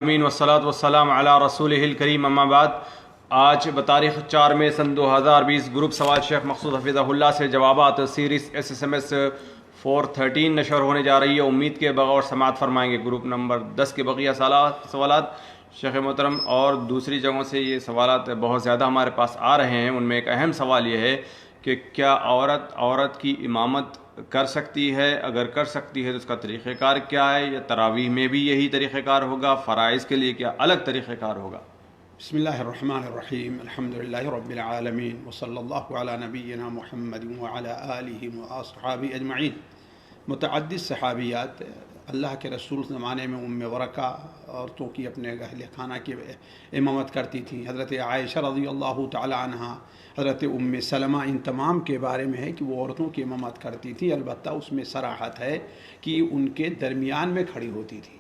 امین والصلاۃ والسلام علی رسولہ الکریم اما بعد. آج بتاریخ 4 مئی سن 2020 گروپ سوال شیخ مقصود حفظہ اللہ سے جوابات سیریز SSMS 413 نشر ہونے جا رہی ہے. امید کے بغور سماعت فرمائیں گے. گروپ نمبر 10 کے بقیہ سوالات شیخ محترم اور دوسری جگہوں سے یہ سوالات بہت زیادہ ہمارے پاس آ رہے ہیں. ان میں ایک اہم سوال یہ ہے کہ کیا عورت کی امامت کر سکتی ہے؟ اگر کر سکتی ہے تو اس کا طریقہ کار کیا ہے؟ یا تراویح میں بھی یہی طریقہ کار ہوگا؟ فرائض کے لیے کیا الگ طریقہ کار ہوگا؟ بسم اللہ الرحمن الرحیم. الحمدللہ رب العالمین وصلی اللہ علی نبینا محمد وعلی آلہ واصحابہ اجمعین. متعدد صحابیات اللہ کے رسول زمانے میں ورقہ عورتوں کی اپنے اہل خانہ کی امامت کرتی تھیں. حضرت عائشہ رضی اللہ تعالی عنہا، حضرت سلمہ، ان تمام کے بارے میں ہے کہ وہ عورتوں کی امامت کرتی تھی. البتہ اس میں صراحت ہے کہ ان کے درمیان میں کھڑی ہوتی تھی.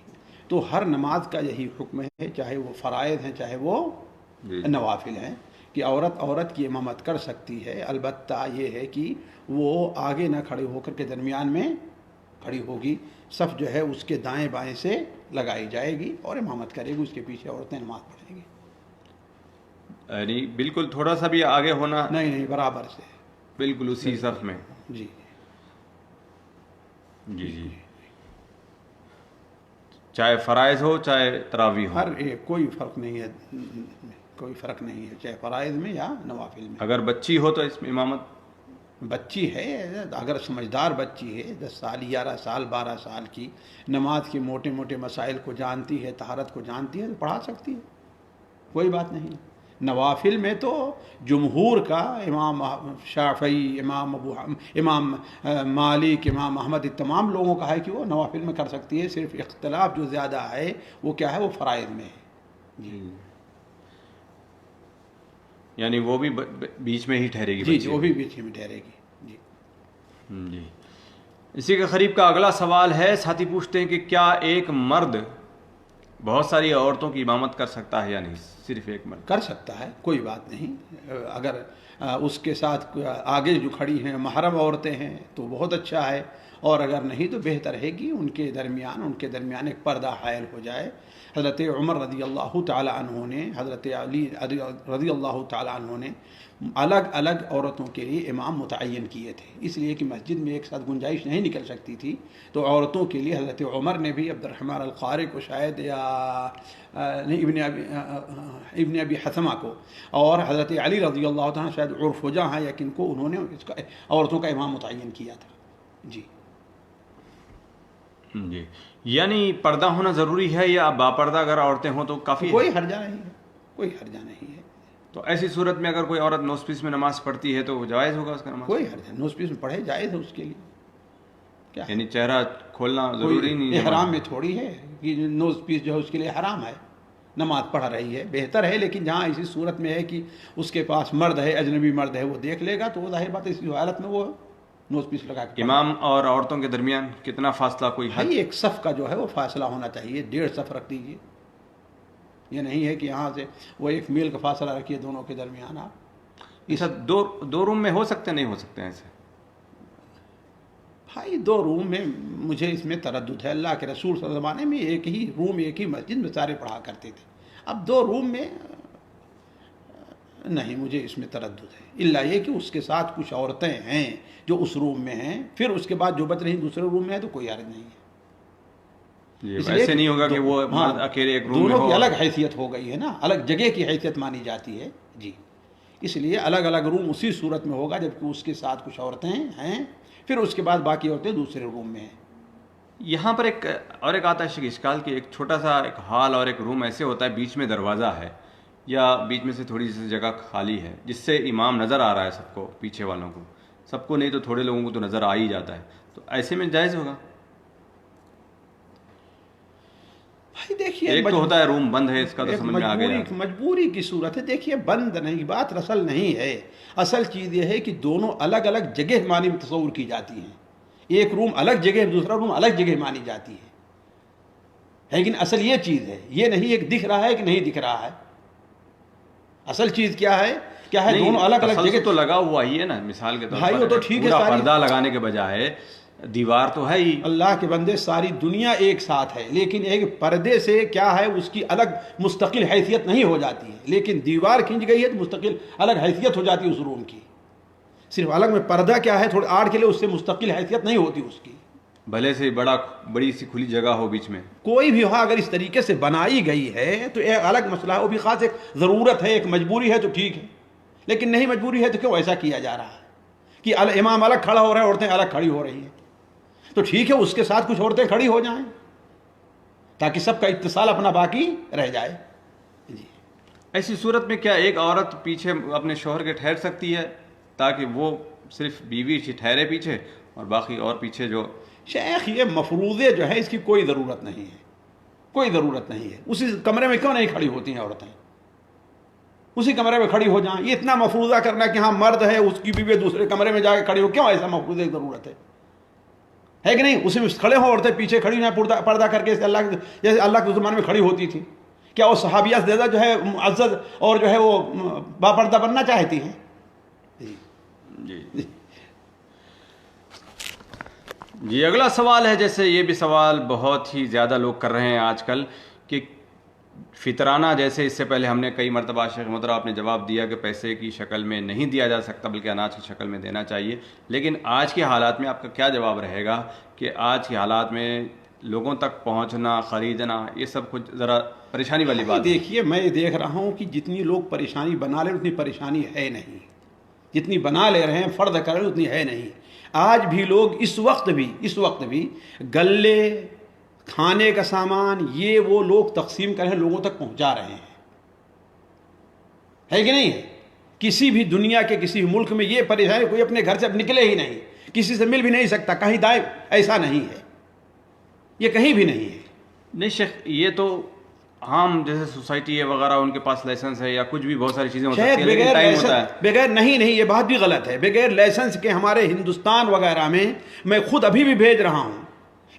تو ہر نماز کا یہی حکم ہے، چاہے وہ فرائض ہیں چاہے وہ نوافل ہیں، کہ عورت کی امامت کر سکتی ہے. البتہ یہ ہے کہ وہ آگے نہ کھڑے ہو کر کے درمیان میں کھڑی ہوگی. صف جو ہے اس کے دائیں بائیں سے لگائی جائے گی اور امامت کرے گی. اس کے پیچھے عورتیں نماز پڑھیں گی. یعنی بالکل تھوڑا سا بھی آگے ہونا نہیں، برابر سے بالکل اسی صف میں. جی جی چاہے فرائض ہو چاہے تراویح ہو، ہر ایک کوئی فرق نہیں ہے، چاہے فرائض میں یا نوافل میں. اگر بچی ہو تو اس میں امامت بچی ہے، اگر سمجھدار بچی ہے، 10 سال 11 سال 12 سال کی، نماز کے موٹے موٹے مسائل کو جانتی ہے، طہارت کو جانتی ہے، تو پڑھا سکتی ہے، کوئی بات نہیں. نوافل میں تو جمہور کا، امام شافعی، امام مالک، امام احمد، تمام لوگوں کا ہے کہ وہ نوافل میں کر سکتی ہے. صرف اختلاف جو زیادہ ہے وہ کیا ہے، وہ فرائض میں ہے. جی یعنی وہ بھی بیچ میں ہی ٹھہرے گی. جی وہ بھی بیچ میں ٹھہرے گی. جی اسی کے قریب کا اگلا سوال ہے. ساتھی پوچھتے ہیں کہ کیا ایک مرد بہت ساری عورتوں کی امامت کر سکتا ہے یا نہیں؟ صرف ایک مرد کر سکتا ہے، کوئی بات نہیں. اگر اس کے ساتھ آگے جو کھڑی ہیں محرم عورتیں ہیں تو بہت اچھا ہے، اور اگر نہیں تو بہتر ہے کہ ان کے درمیان ایک پردہ حائل ہو جائے. حضرت عمر رضی اللہ تعالی عنہ نے، حضرت علی رضی اللہ تعالی عنہ نے الگ الگ عورتوں کے لیے امام متعین کیے تھے، اس لیے کہ مسجد میں ایک ساتھ گنجائش نہیں نکل سکتی تھی. تو عورتوں کے لیے حضرت عمر نے بھی عبد الرحمن القاری کو شاید، یا ابن ابی حثمہ کو، اور حضرت علی رضی اللہ تعالیٰ شاید عرف جہاں ہیں یا کن کو، انہوں نے اس کا عورتوں کا امام متعین کیا تھا. جی یعنی پردہ ہونا ضروری ہے یا باپردہ اگر عورتیں ہوں تو کافی ہے؟ کوئی حرجہ نہیں ہے. تو ایسی صورت میں اگر کوئی عورت نوز پیس میں نماز پڑھتی ہے تو جائز ہوگا اس کا نماز؟ کوئی حرجہ، نوز پیس میں پڑھے جائز ہے اس کے لیے. کیا یعنی چہرہ کھولنا ضروری نہیں ہے؟ احرام میں تھوڑی ہے کہ نوز پیس جو ہے اس کے لیے حرام ہے. نماز پڑھ رہی ہے، بہتر ہے، لیکن جہاں اسی صورت میں ہے کہ اس کے پاس مرد ہے، اجنبی مرد ہے، وہ دیکھ لے گا تو وہ ظاہر بات ہے اسی حالت میں وہ نوز پیس لگا کے. امام اور عورتوں کے درمیان کتنا فاصلہ؟ کوئی حد؟ ایک صف کا جو ہے وہ فاصلہ ہونا چاہیے. 1.5 صف رکھ دیجیے. یہ نہیں ہے کہ یہاں سے وہ 1 میل کا فاصلہ رکھیے دونوں کے درمیان. آپ اس دو روم میں ہو سکتے نہیں ہو سکتے ایسے؟ بھائی 2 روم میں مجھے اس میں تردد ہے. اللہ کے رسول صلی اللہ علیہ وسلم زمانے میں ایک ہی روم، ایک ہی مسجد میں سارے پڑھا کرتے تھے. اب 2 روم میں نہیں، مجھے اس میں تردد ہے. الا یہ کہ اس کے ساتھ کچھ عورتیں ہیں جو اس روم میں ہیں، پھر اس کے بعد جو بچ رہی دوسرے روم میں ہے تو کوئی حرج نہیں ہے. ایسے نہیں ہوگا کہ وہ اکیلے ایک روم میں دونوں ہو. کی الگ حیثیت ہو گئی ہے نا، الگ جگہ کی حیثیت مانی جاتی ہے. جی اس لیے الگ الگ روم اسی صورت میں ہوگا جبکہ اس کے ساتھ کچھ عورتیں ہیں، پھر اس کے بعد باقی عورتیں دوسرے روم میں ہیں. یہاں پر ایک آتا ہے اشکال کہ ایک چھوٹا سا ایک ہال اور ایک روم ایسے ہوتا ہے، بیچ میں دروازہ ہے یا بیچ میں سے تھوڑی سی جگہ خالی ہے جس سے امام نظر آ رہا ہے سب کو، پیچھے والوں کو، سب کو نہیں تو تھوڑے لوگوں کو تو نظر آ ہی جاتا ہے. تو ایسے میں جائز ہوگا؟ بھائی دیکھیے، ایک تو ہوتا ہے روم بند ہے، اس کا تو سمجھ میں آ گیا. مجبوری کی صورت ہے. دیکھیے بند نہیں، بات رسل نہیں ہے. اصل چیز یہ ہے کہ دونوں الگ الگ جگہ مانی تصور کی جاتی ہیں. ایک روم الگ جگہ، دوسرا روم الگ جگہ مانی جاتی ہے. لیکن اصل یہ چیز ہے، یہ نہیں ایک دکھ رہا ہے کہ نہیں دکھ رہا ہے. اصل چیز کیا ہے نہیں، دونوں الگ الگ جگہ تو لگا ہوا ہی ہے نا. مثال کے طور بھائی وہ پر تو ٹھیک ہے، پورا پردہ لگانے کے بجائے دیوار تو ہے ہی. اللہ کے بندے ساری دنیا ایک ساتھ ہے، لیکن ایک پردے سے کیا ہے اس کی الگ مستقل حیثیت نہیں ہو جاتی ہے، لیکن دیوار کھنچ گئی ہے تو مستقل الگ حیثیت ہو جاتی ہے اس روم کی. صرف الگ میں پردہ کیا ہے تھوڑے آڑ کے لیے، اس سے مستقل حیثیت نہیں ہوتی اس کی. بھلے سے بڑی سی کھلی جگہ ہو بیچ میں. کوئی بھی ہو اگر اس طریقے سے بنائی گئی ہے تو ایک الگ مسئلہ ہے، وہ بھی خاص ایک ضرورت ہے، ایک مجبوری ہے تو ٹھیک ہے، لیکن نہیں مجبوری ہے تو کیوں ایسا کیا جا رہا ہے کہ امام الگ کھڑا ہو رہا ہے، عورتیں الگ کھڑی ہو رہی ہیں. تو ٹھیک ہے اس کے ساتھ کچھ عورتیں کھڑی ہو جائیں تاکہ سب کا اتصال اپنا باقی رہ جائے. جی ایسی صورت میں کیا ایک عورت پیچھے اپنے شوہر کے ٹھہر سکتی ہے تاکہ وہ صرف بیوی ٹھہرے پیچھے اور باقی اور پیچھے جو؟ شیخ یہ مفروضے جو ہے اس کی کوئی ضرورت نہیں ہے، کوئی ضرورت نہیں ہے. اسی کمرے میں کیوں نہیں کھڑی ہوتی ہیں عورتیں؟ اسی کمرے میں کھڑی ہو جائیں. یہ اتنا مفروضہ کرنا کہ ہاں مرد ہے اس کی بیوی دوسرے کمرے میں جا کے کھڑی ہو، کیوں ایسا مفروضے کی ضرورت ہے کہ نہیں؟ اسی میں کھڑے ہوں عورتیں پیچھے کھڑی ہیں پردہ کر کے، جیسے اللہ کے زمانے میں کھڑی ہوتی تھی. کیا وہ صحابیہ زیادہ جو ہے معزز اور جو ہے وہ باپردہ بننا چاہتی ہیں؟ جی جی اگلا سوال ہے، جیسے یہ بھی سوال بہت ہی زیادہ لوگ کر رہے ہیں آج کل کہ فطرانہ، جیسے اس سے پہلے ہم نے کئی مرتبہ شیخ محترم آپ نے جواب دیا کہ پیسے کی شکل میں نہیں دیا جا سکتا بلکہ اناج کی شکل میں دینا چاہیے، لیکن آج کے حالات میں آپ کا کیا جواب رہے گا کہ آج کے حالات میں لوگوں تک پہنچنا، خریدنا، یہ سب کچھ ذرا پریشانی والی بات ہے؟ دیکھیے میں دیکھ رہا ہوں کہ جتنی لوگ پریشانی بنا لے اتنی پریشانی ہے نہیں، جتنی بنا لے رہے ہیں فرض کر رہے ہیں اتنی ہے نہیں. آج بھی لوگ اس وقت بھی گلے، کھانے کا سامان، یہ وہ لوگ تقسیم کر رہے ہیں، لوگوں تک پہنچا رہے ہیں، ہے کہ نہیں ہے؟ کسی بھی دنیا کے کسی بھی ملک میں یہ پریشانی، کوئی اپنے گھر سے اب نکلے ہی نہیں، کسی سے مل بھی نہیں سکتا، کہیں دائیں ایسا نہیں ہے، یہ کہیں بھی نہیں ہے. نہیں شیخ، یہ تو عام جیسے سوسائٹی ہے وغیرہ ان کے پاس لائسنس ہے یا کچھ بھی بہت ساری چیزیں ہو سکتی ہیں، لیکن ٹائم ہوتا ہے. بغیر نہیں یہ بات بھی غلط ہے. بغیر لائسنس کے ہمارے ہندوستان وغیرہ میں خود ابھی بھی بھیج رہا ہوں،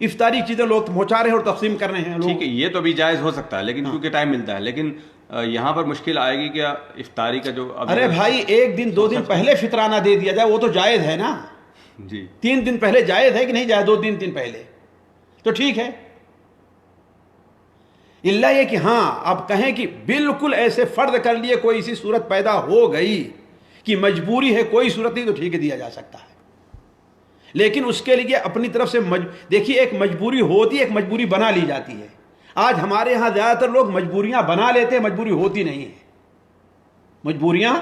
افطاری چیزیں لوگ پہنچا رہے ہیں اور تقسیم کر رہے ہیں. ٹھیک ہے یہ تو بھی جائز ہو سکتا ہے، لیکن کیونکہ ٹائم ملتا ہے. لیکن یہاں پر مشکل آئے گی کہ افطاری کا جو ارے بھائی 1 دن 2 دن پہلے فطرانہ دے دیا جائے وہ تو جائز ہے نا. جی 3 دن پہلے جائز ہے کہ نہیں جائز؟ 2 دن پہلے تو ٹھیک ہے. اللہ یہ کہ ہاں اب کہیں کہ بالکل ایسے فرض کر لیے کوئی ایسی صورت پیدا ہو گئی کہ مجبوری ہے، کوئی صورت نہیں، تو ٹھیک ہے دیا جا سکتا ہے. لیکن اس کے لیے اپنی طرف سے دیکھیے ایک مجبوری ہوتی ہے، ایک مجبوری بنا لی جاتی ہے. آج ہمارے ہاں زیادہ تر لوگ مجبوریاں بنا لیتے ہیں، مجبوری ہوتی نہیں ہے. مجبوریاں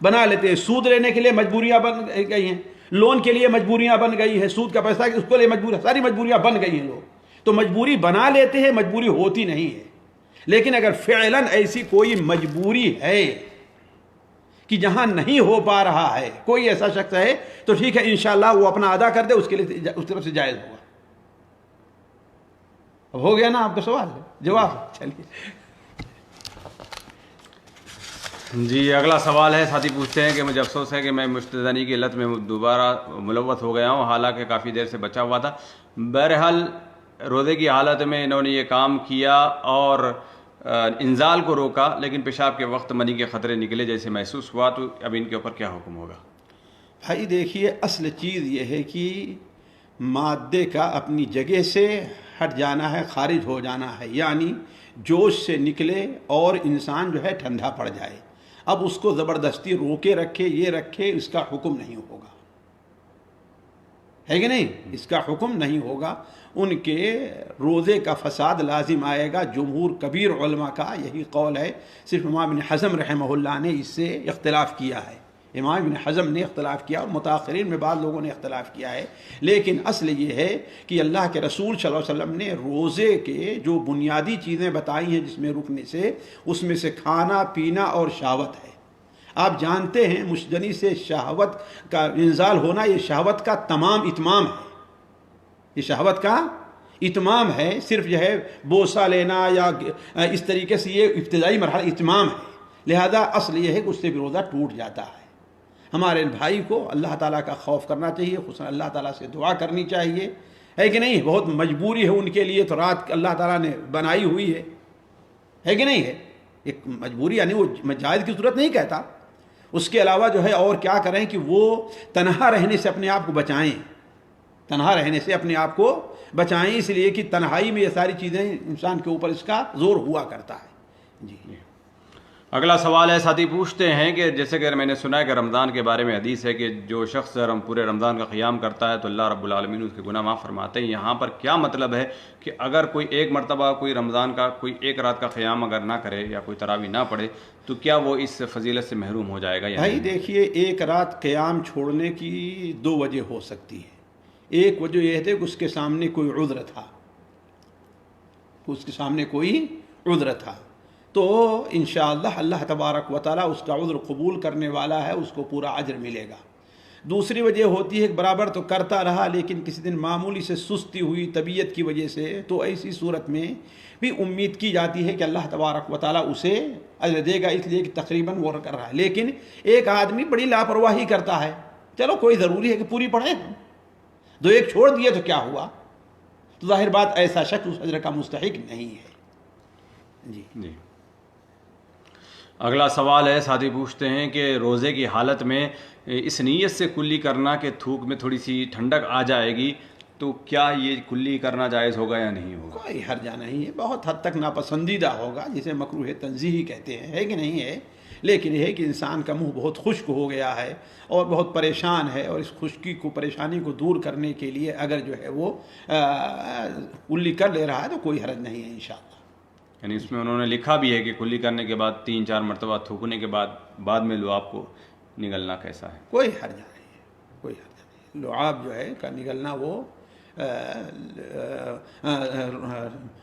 بنا لیتے ہیں، سود لینے کے لیے مجبوریاں بن گئی ہیں، لون کے لیے مجبوریاں بن گئی ہیں، سود کا پیسہ اس کو لیے مجبوری، ساری مجبوریاں بن گئی ہیں. لوگ تو مجبوری بنا لیتے ہیں، مجبوری ہوتی نہیں ہے. لیکن اگر فعلاً ایسی کوئی مجبوری ہے کہ جہاں نہیں ہو پا رہا ہے، کوئی ایسا شخص ہے تو ٹھیک ہے انشاءاللہ وہ اپنا ادا کر دے، اس کے لیے اس طرف سے جائز ہوگا. اب ہو گیا نا آپ کا سوال جواب؟ چلیے جی اگلا سوال ہے، ساتھی پوچھتے ہیں کہ مجھے افسوس ہے کہ میں مشتدنی کی علت میں دوبارہ ملوث ہو گیا ہوں، حالانکہ کافی دیر سے بچا ہوا تھا. بہرحال روزے کی حالت میں انہوں نے یہ کام کیا اور انزال کو روکا، لیکن پیشاب کے وقت منی کے خطرے نکلے جیسے محسوس ہوا، تو اب ان کے اوپر کیا حکم ہوگا؟ بھائی دیکھیے اصل چیز یہ ہے کہ مادے کا اپنی جگہ سے ہٹ جانا ہے، خارج ہو جانا ہے، یعنی جوش سے نکلے اور انسان جو ہے ٹھنڈا پڑ جائے. اب اس کو زبردستی روکے رکھے، یہ رکھے، اس کا حکم نہیں ہوگا، ہے کہ نہیں؟ اس کا حکم نہیں ہوگا. ان کے روزے کا فساد لازم آئے گا. جمہور کبیر علماء کا یہی قول ہے. صرف امام ابن حزم رحمہ اللہ نے اس سے اختلاف کیا ہے، امام ابن حزم نے اختلاف کیا اور متاخرین میں بعض لوگوں نے اختلاف کیا ہے. لیکن اصل یہ ہے کہ اللہ کے رسول صلی اللہ علیہ وسلم نے روزے کے جو بنیادی چیزیں بتائی ہیں جس میں رکنے سے، اس میں سے کھانا پینا اور شہوت ہے. آپ جانتے ہیں مشجنی سے شہوت کا انزال ہونا یہ شہوت کا تمام اتمام ہے، یہ شہوت کا اتمام ہے. صرف جو ہے بوسہ لینا یا اس طریقے سے یہ ابتدائی مرحلہ اتمام ہے. لہذا اصل یہ ہے کہ اس سے بھی روزہ ٹوٹ جاتا ہے. ہمارے بھائی کو اللہ تعالیٰ کا خوف کرنا چاہیے، خصوصاً اللہ تعالیٰ سے دعا کرنی چاہیے، ہے کہ نہیں؟ بہت مجبوری ہے ان کے لیے، تو رات اللہ تعالیٰ نے بنائی ہوئی ہے کہ نہیں ہے؟ ایک مجبوری، یعنی وہ جائز کی صورت نہیں کہتا. اس کے علاوہ جو ہے اور کیا کریں کہ وہ تنہا رہنے سے اپنے آپ کو بچائیں، تنہا رہنے سے اپنے آپ کو بچائیں، اس لیے کہ تنہائی میں یہ ساری چیزیں انسان کے اوپر اس کا زور ہوا کرتا ہے۔ جی اگلا سوال ہے، ساتھی پوچھتے ہیں کہ جیسے کہ میں نے سنا ہے کہ رمضان کے بارے میں حدیث ہے کہ جو شخص پورے رمضان کا قیام کرتا ہے تو اللہ رب العالمین اس کے گناہ معاف فرماتے ہیں۔ یہاں پر کیا مطلب ہے کہ اگر کوئی ایک مرتبہ کوئی رمضان کا کوئی ایک رات کا قیام اگر نہ کرے یا کوئی تراویح نہ پڑھے تو کیا وہ اس فضیلت سے محروم ہو جائے گا یا بھائی نہیں؟ دیکھیے، ایک رات قیام چھوڑنے کی دو وجہ ہو سکتی ہے۔ ایک وجہ یہ ہے کہ اس کے سامنے کوئی عذر تھا، اس کے سامنے کوئی عذر تھا، تو انشاءاللہ اللہ تبارک و تعالیٰ اس کا عذر قبول کرنے والا ہے، اس کو پورا اجر ملے گا۔ دوسری وجہ ہوتی ہے کہ برابر تو کرتا رہا لیکن کسی دن معمولی سے سستی ہوئی طبیعت کی وجہ سے، تو ایسی صورت میں بھی امید کی جاتی ہے کہ اللہ تبارک و تعالیٰ اسے اجر دے گا، اس لیے کہ تقریباً وہ کر رہا ہے۔ لیکن ایک آدمی بڑی لاپرواہی کرتا ہے، چلو کوئی ضروری ہے کہ پوری پڑھیں، دو ایک چھوڑ دیے تو کیا ہوا، تو ظاہر بات ایسا شخص اس اجر کا مستحق نہیں ہے۔ جی اگلا سوال ہے، ساتھی پوچھتے ہیں کہ روزے کی حالت میں اس نیت سے کلی کرنا کہ تھوک میں تھوڑی سی ٹھنڈک آ جائے گی تو کیا یہ کلی کرنا جائز ہوگا یا نہیں ہوگا؟ کوئی حرجہ نہیں ہے، بہت حد تک ناپسندیدہ ہوگا، جسے مکروہ تنزیہی کہتے ہیں، ہے کہ نہیں ہے، لیکن یہ ہے کہ انسان کا منہ بہت خشک ہو گیا ہے اور بہت پریشان ہے، اور اس خشکی کو پریشانی کو دور کرنے کے لیے اگر جو ہے وہ کلی کر لے رہا ہے تو کوئی حرج نہیں ہے انشاءاللہ۔ یعنی اس میں انہوں نے لکھا بھی ہے کہ کلی کرنے کے بعد 3-4 مرتبہ تھوکنے کے بعد میں لعاب کو نگلنا کیسا ہے؟ کوئی حرجہ نہیں ہے، کوئی حرجہ نہیں۔ لعاب جو ہے کا نگلنا وہ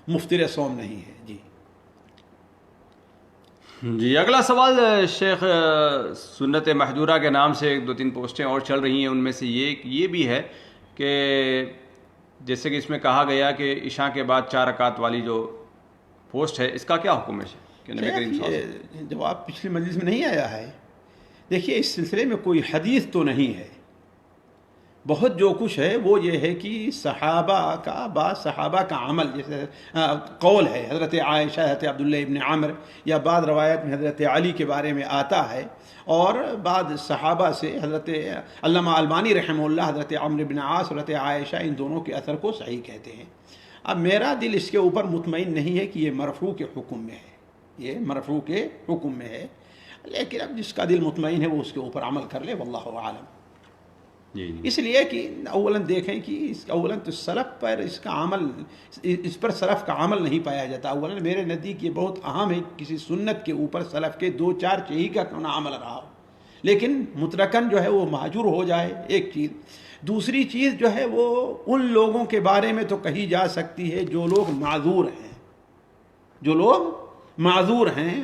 مفطر صوم نہیں ہے۔ جی اگلا سوال شیخ، سنت محجورہ کے نام سے 2-3 پوسٹیں اور چل رہی ہیں، ان میں سے یہ بھی ہے کہ جیسے کہ اس میں کہا گیا کہ عشاء کے بعد 4 رکعت والی جو پوسٹ ہے، اس کا کیا حکم ہے کہ نبی کریم صلی اللہ علیہ وسلم؟ یہ جواب پچھلی مجلس میں نہیں آیا ہے۔ دیکھیے اس سلسلے میں کوئی حدیث تو نہیں ہے، بہت جو کچھ ہے وہ یہ ہے کہ بعض صحابہ کا عمل، جیسے قول ہے حضرت عائشہ، حضرت عبداللہ ابن عمر، یا بعض روایت میں حضرت علی کے بارے میں آتا ہے، اور بعض صحابہ سے حضرت علامہ البانی رحمہ اللہ حضرت عمرو بن عاص، حضرت عائشہ، ان دونوں کے اثر کو صحیح کہتے ہیں۔ اب میرا دل اس کے اوپر مطمئن نہیں ہے کہ یہ مرفوع کے حکم میں ہے، یہ مرفوع کے حکم میں ہے، لیکن اب جس کا دل مطمئن ہے وہ اس کے اوپر عمل کر لے، واللہ اعلم۔ اس لیے کہ اولاً دیکھیں کہ اولاً تو سلف پر اس کا عمل، اس پر سلف کا عمل نہیں پایا جاتا۔ اولاً میرے نزدیک یہ بہت اہم ہے، کسی سنت کے اوپر سلف کے 2-4 چہی کا کیوں نہ عمل رہا ہو، لیکن مطلقاً جو ہے وہ مہجور ہو جائے، ایک چیز۔ دوسری چیز جو ہے وہ ان لوگوں کے بارے میں تو کہی جا سکتی ہے جو لوگ معذور ہیں، جو لوگ معذور ہیں،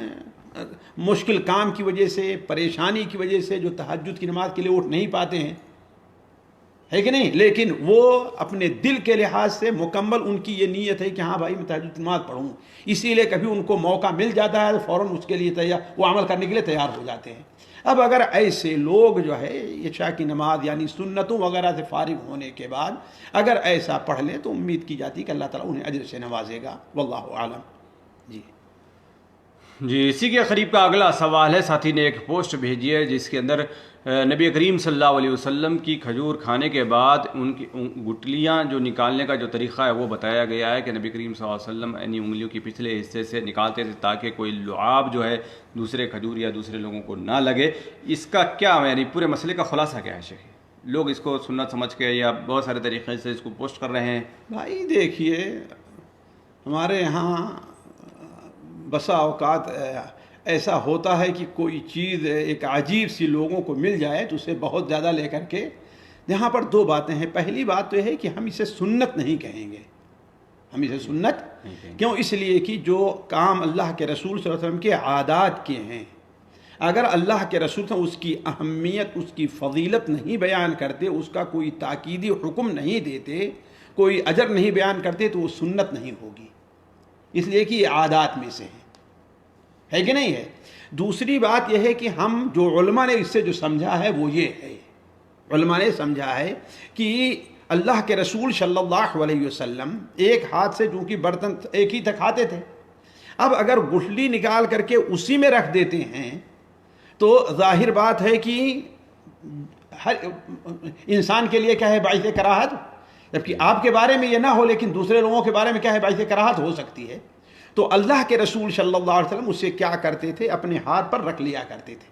مشکل کام کی وجہ سے، پریشانی کی وجہ سے، جو تہجد کی نماز کے لیے اٹھ نہیں پاتے ہیں، ہے کہ نہیں، لیکن وہ اپنے دل کے لحاظ سے مکمل ان کی یہ نیت ہے کہ ہاں بھائی میں تہجد کی نماز پڑھوں، اسی لیے کبھی ان کو موقع مل جاتا ہے تو فوراً اس کے لیے وہ عمل کرنے کے لیے تیار ہو جاتے ہیں۔ اب اگر ایسے لوگ جو ہے عشاء کی نماز یعنی سنتوں وغیرہ سے فارغ ہونے کے بعد اگر ایسا پڑھ لیں تو امید کی جاتی ہے کہ اللہ تعالیٰ انہیں اجر سے نوازے گا، واللہ اعلم۔ جی اسی کے قریب کا اگلا سوال ہے، ساتھی نے ایک پوسٹ بھیجی ہے جس کے اندر نبی کریم صلی اللہ علیہ وسلم کی کھجور کھانے کے بعد ان کی گٹلیاں جو نکالنے کا جو طریقہ ہے وہ بتایا گیا ہے کہ نبی کریم صلی اللہ علیہ وسلم انہی انگلیوں کے پچھلے حصے سے نکالتے تھے تاکہ کوئی لعاب جو ہے دوسرے کھجور یا دوسرے لوگوں کو نہ لگے۔ اس کا کیا یعنی پورے مسئلے کا خلاصہ کیا ہے شیخ؟ لوگ اس کو سنت سمجھ کے یا بہت سارے طریقے سے اس کو پوسٹ کر رہے ہیں۔ بھائی دیکھیے ہمارے یہاں بسا اوقات ایسا ہوتا ہے کہ کوئی چیز ایک عجیب سی لوگوں کو مل جائے تو اسے بہت زیادہ لے کر کے، یہاں پر 2 باتیں ہیں۔ پہلی بات تو یہ ہے کہ ہم اسے سنت نہیں کہیں گے، ہم اسے سنت کیوں؟ اس لیے کہ جو کام اللہ کے رسول صلی اللہ علیہ وسلم کے عادات کے ہیں، اگر اللہ کے رسول صلی اللہ علیہ وسلم اس کی اہمیت، اس کی فضیلت نہیں بیان کرتے، اس کا کوئی تاکیدی حکم نہیں دیتے، کوئی اجر نہیں بیان کرتے تو وہ سنت نہیں ہوگی، اس لیے کہ یہ عادات میں سے ہے کہ نہیں ہے۔ دوسری بات یہ ہے کہ ہم جو علماء نے اس سے جو سمجھا ہے وہ یہ ہے، علماء نے سمجھا ہے کہ اللہ کے رسول صلی اللہ علیہ وسلم ایک ہاتھ سے چونکہ برتن ایک ہی تک کھاتے تھے، اب اگر گٹھلی نکال کر کے اسی میں رکھ دیتے ہیں تو ظاہر بات ہے کہ ہر انسان کے لیے کیا ہے، باعث کراہت جبکہ آپ کے بارے میں یہ نہ ہو لیکن دوسرے لوگوں کے بارے میں کیا ہے باعث کراہت ہو سکتی ہے. تو اللہ کے رسول صلی اللہ علیہ وسلم اسے کیا کرتے تھے؟ اپنے ہاتھ پر رکھ لیا کرتے تھے.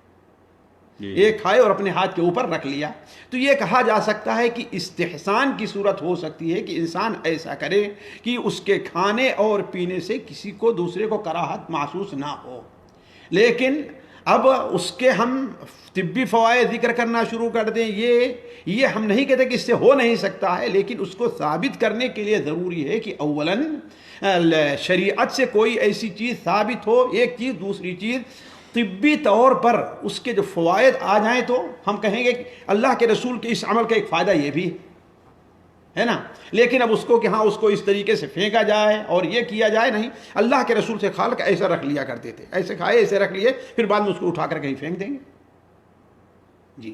ایک کھائے اور اپنے ہاتھ کے اوپر رکھ لیا. تو یہ کہا جا سکتا ہے کہ استحسان کی صورت ہو سکتی ہے کہ انسان ایسا کرے کہ اس کے کھانے اور پینے سے کسی کو دوسرے کو کراہت محسوس نہ ہو. لیکن اب اس کے ہم طبی فوائد ذکر کرنا شروع کر دیں، یہ ہم نہیں کہتے کہ اس سے ہو نہیں سکتا ہے، لیکن اس کو ثابت کرنے کے لیے ضروری ہے کہ اولاً شریعت سے کوئی ایسی چیز ثابت ہو، ایک چیز. دوسری چیز طبی طور پر اس کے جو فوائد آ جائیں تو ہم کہیں گے کہ اللہ کے رسول کے اس عمل کا ایک فائدہ یہ بھی ہے نا. لیکن اب اس کو کہ ہاں اس کو اس طریقے سے پھینکا جائے اور یہ کیا جائے، نہیں. اللہ کے رسول سے خالق ایسا رکھ لیا کرتے تھے، ایسے کھائے ایسے رکھ لیے، پھر بعد میں اس کو اٹھا کر کہیں پھینک دیں گے. جی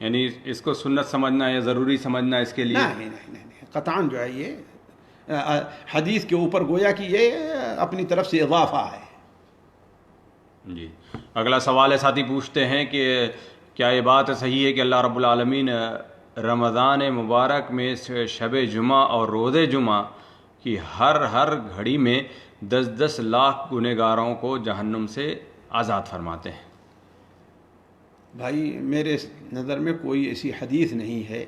یعنی اس کو سنت سمجھنا یا ضروری سمجھنا اس کے لیے نہیں قطعاً جو ہے یہ حدیث کے اوپر گویا کہ یہ اپنی طرف سے اضافہ ہے. جی. اگلا سوال ہے، ساتھی پوچھتے ہیں کہ کیا یہ بات صحیح ہے کہ اللہ رب العالمین رمضان مبارک میں شب جمعہ اور روز جمعہ کی ہر گھڑی میں 10 لاکھ گنہگاروں کو جہنم سے آزاد فرماتے ہیں؟ بھائی میرے نظر میں کوئی ایسی حدیث نہیں ہے،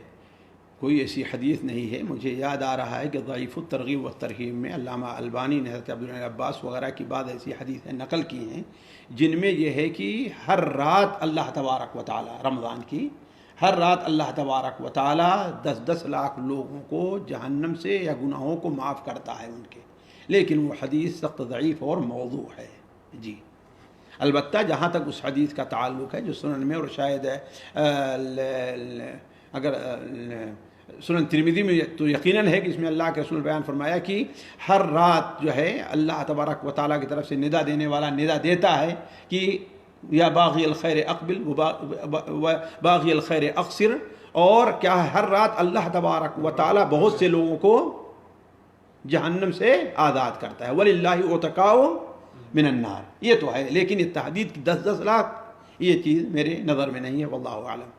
کوئی ایسی حدیث نہیں ہے. مجھے یاد آ رہا ہے کہ ضعیف الترغیب و ترہیب میں علامہ البانی نے حضرت عبداللہ عباس وغیرہ کی بعض ایسی حدیثیں نقل کی ہیں جن میں یہ ہے کہ ہر رات اللہ تبارک و تعالی، رمضان کی ہر رات اللہ تبارک و تعالی 10 لاکھ لوگوں کو جہنم سے یا گناہوں کو معاف کرتا ہے ان کے. لیکن وہ حدیث سخت ضعیف اور موضوع ہے. جی البتہ جہاں تک اس حدیث کا تعلق ہے جو سنن میں، اور شاید اگر سنن ترمذی میں تو یقیناً ہے کہ اس میں اللہ کے رسول بیان فرمایا کہ ہر رات جو ہے اللہ تبارک و تعالیٰ کی طرف سے ندا دینے والا ندا دیتا ہے کہ یا باغی الخیر اقبل و باغی الخیر اقصر. اور کیا ہے، ہر رات اللہ تبارک و تعالیٰ بہت سے لوگوں کو جہنم سے آزاد کرتا ہے. وَلِلَّهِ عُتَقَاءُ مِنَ النَّارِ. یہ تو ہے، لیکن یہ تحدید کی 10 لاکھ یہ چیز میرے نظر میں نہیں ہے، واللہ اعلم.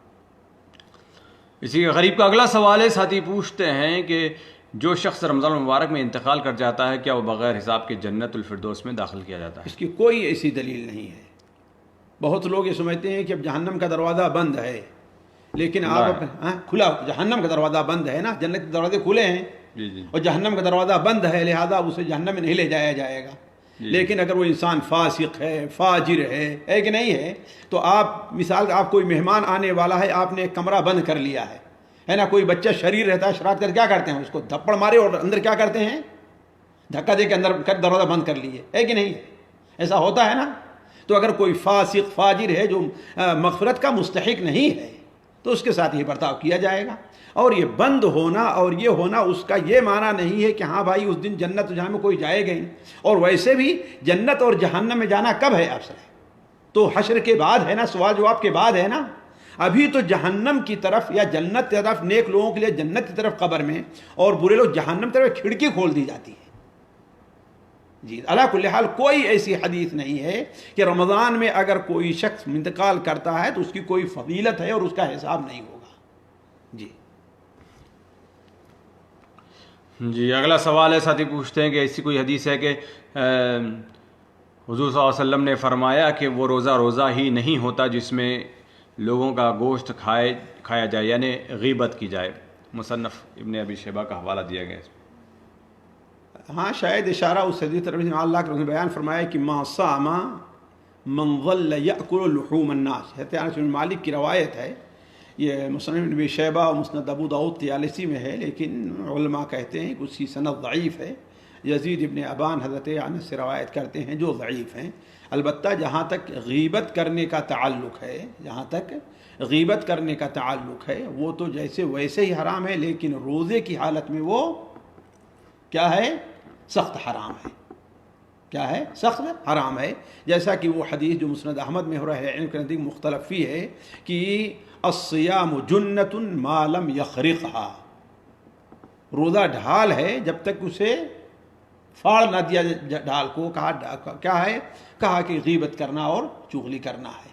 اسی کے غریب کا اگلا سوال ہے، ساتھی پوچھتے ہیں کہ جو شخص رمضان المبارک میں انتقال کر جاتا ہے کیا وہ بغیر حساب کے جنت الفردوس میں داخل کیا جاتا ہے؟ اس کی کوئی ایسی دلیل نہیں ہے. بہت لوگ یہ سمجھتے ہیں کہ اب جہنم کا دروازہ بند ہے، لیکن آپ کھلا، جہنم کا دروازہ بند ہے نا، جنت کے دروازے کھلے ہیں اور جہنم کا دروازہ بند ہے، لہذا اسے جہنم میں نہیں لے جایا جائے گا. لیکن اگر وہ انسان فاسق ہے، فاجر ہے کہ نہیں ہے، تو آپ مثال آپ کوئی مہمان آنے والا ہے، آپ نے ایک کمرہ بند کر لیا ہے نا. کوئی بچہ شریر رہتا ہے، شرارت کر کیا کرتے ہیں، اس کو تھپڑ مارے اور اندر کیا کرتے ہیں، دھکا دے کے اندر دروازہ بند کر لیے، ہے کہ نہیں؟ ایسا ہوتا ہے نا. تو اگر کوئی فاسق فاجر ہے جو مغفرت کا مستحق نہیں ہے تو اس کے ساتھ یہ برتاؤ کیا جائے گا. اور یہ بند ہونا اور یہ ہونا اس کا یہ معنی نہیں ہے کہ ہاں بھائی اس دن جنت جہاں میں کوئی جائے گا ہی. اور ویسے بھی جنت اور جہنم میں جانا کب ہے اصل ہے تو حشر کے بعد ہے نا، سوال جواب کے بعد ہے نا. ابھی تو جہنم کی طرف یا جنت کی طرف، نیک لوگوں کے لیے جنت کی طرف قبر میں، اور برے لوگ جہنم کی طرف کھڑکی کھول دی جاتی ہے. جی علی کل حال کوئی ایسی حدیث نہیں ہے کہ رمضان میں اگر کوئی شخص انتقال کرتا ہے تو اس کی کوئی فضیلت ہے اور اس کا حساب نہیں ہوگا. جی جی اگلا سوال ہے، ساتھی پوچھتے ہیں کہ ایسی کوئی حدیث ہے کہ حضور صلی اللہ علیہ وسلم نے فرمایا کہ وہ روزہ ہی نہیں ہوتا جس میں لوگوں کا گوشت کھایا جائے، یعنی غیبت کی جائے. مصنف ابن ابی شیبہ کا حوالہ دیا گیا ہے. ہاں شاید اشارہ اس حدیث طرف اللہ کے رسول نے بیان فرمایا کہ ما صام من ظل یأکل لحوم الناس. حضرت انس بن مالک کی روایت ہے، یہ مصنف ابن ابی شیبہ اور مسند ابو داؤد 43 میں ہے، لیکن علماء کہتے ہیں کہ اس کی سند ضعیف ہے. یزید ابن ابان حضرت انس سے روایت کرتے ہیں جو ضعیف ہیں. البتہ جہاں تک غیبت کرنے کا تعلق ہے، جہاں تک غیبت کرنے کا تعلق ہے وہ تو جیسے ویسے ہی حرام ہے، لیکن روزے کی حالت میں وہ کیا ہے، سخت حرام ہے. کیا ہے، سخت حرام ہے. جیسا کہ وہ حدیث جو مسند احمد میں ہو رہا ہے، علم کے نزدیک مختلف فی ہے کہ الصیام جنۃ ما لم یخرقھا. روزہ ڈھال ہے جب تک اسے پھاڑ نہ دیا ڈھال کو. کیا ہے، کہا کہ غیبت کرنا اور چغلی کرنا ہے.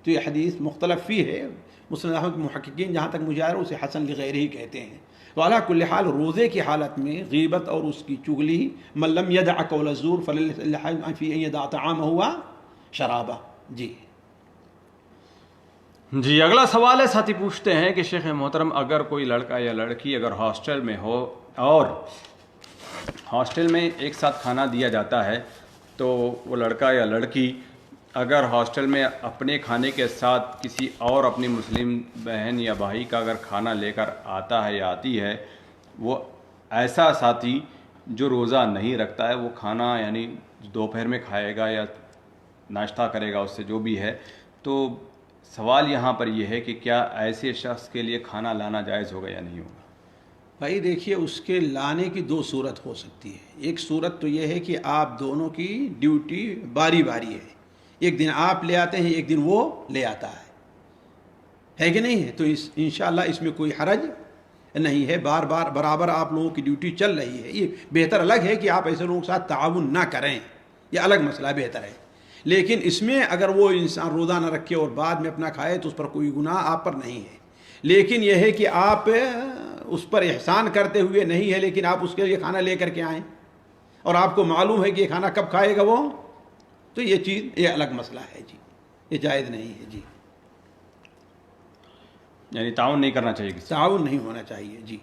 تو یہ حدیث مختلف فی ہے. مسند احمد کے محققین جہاں تک مجھے آ رہا ہے اسے حسن لغیر ہی کہتے ہیں. تو علی کل حال روزے کی حالت میں غیبت اور اس کی چغلی من لم یدع قول الزور فللہ فی ان یدع طعامہ وشرابہ. جی جی اگلا سوال ہے، ساتھی پوچھتے ہیں کہ شیخ محترم اگر کوئی لڑکا یا لڑکی اگر ہاسٹل میں ہو اور ہاسٹل میں ایک ساتھ کھانا دیا جاتا ہے، تو وہ لڑکا یا لڑکی اگر ہاسٹل میں اپنے کھانے کے ساتھ کسی اور اپنی مسلم بہن یا بھائی کا اگر کھانا لے کر آتا ہے یا آتی ہے، وہ ایسا ساتھی جو روزہ نہیں رکھتا ہے وہ کھانا یعنی دوپہر میں کھائے گا یا ناشتہ کرے گا اس سے جو بھی ہے، تو سوال یہاں پر یہ ہے کہ کیا ایسے شخص کے لیے کھانا لانا جائز ہوگا یا نہیں ہوگا؟ بھائی دیکھیے، اس کے لانے کی دو صورت ہو سکتی ہے. ایک صورت تو یہ ہے کہ آپ دونوں کی ڈیوٹی باری باری ہے، ایک دن آپ لے آتے ہیں، ایک دن وہ لے آتا ہے کہ نہیں ہے؟ تو انشاءاللہ اس میں کوئی حرج نہیں ہے. بار بار برابر آپ لوگوں کی ڈیوٹی چل رہی ہے. یہ بہتر الگ ہے کہ آپ ایسے لوگوں کے ساتھ تعاون نہ کریں، یہ الگ مسئلہ بہتر ہے. لیکن اس میں اگر وہ انسان روزہ نہ رکھے اور بعد میں اپنا کھائے تو اس پر کوئی گناہ آپ پر نہیں ہے. لیکن یہ ہے کہ آپ اس پر احسان کرتے ہوئے نہیں ہے، لیکن آپ اس کے لیے کھانا لے کر کے آئیں اور آپ کو معلوم ہے کہ یہ کھانا کب کھائے گا وہ، تو یہ چیز یہ الگ مسئلہ ہے. جی یہ جائز نہیں ہے. جی یعنی تعاون نہیں کرنا چاہیے، تعاون نہیں ہونا چاہیے. جی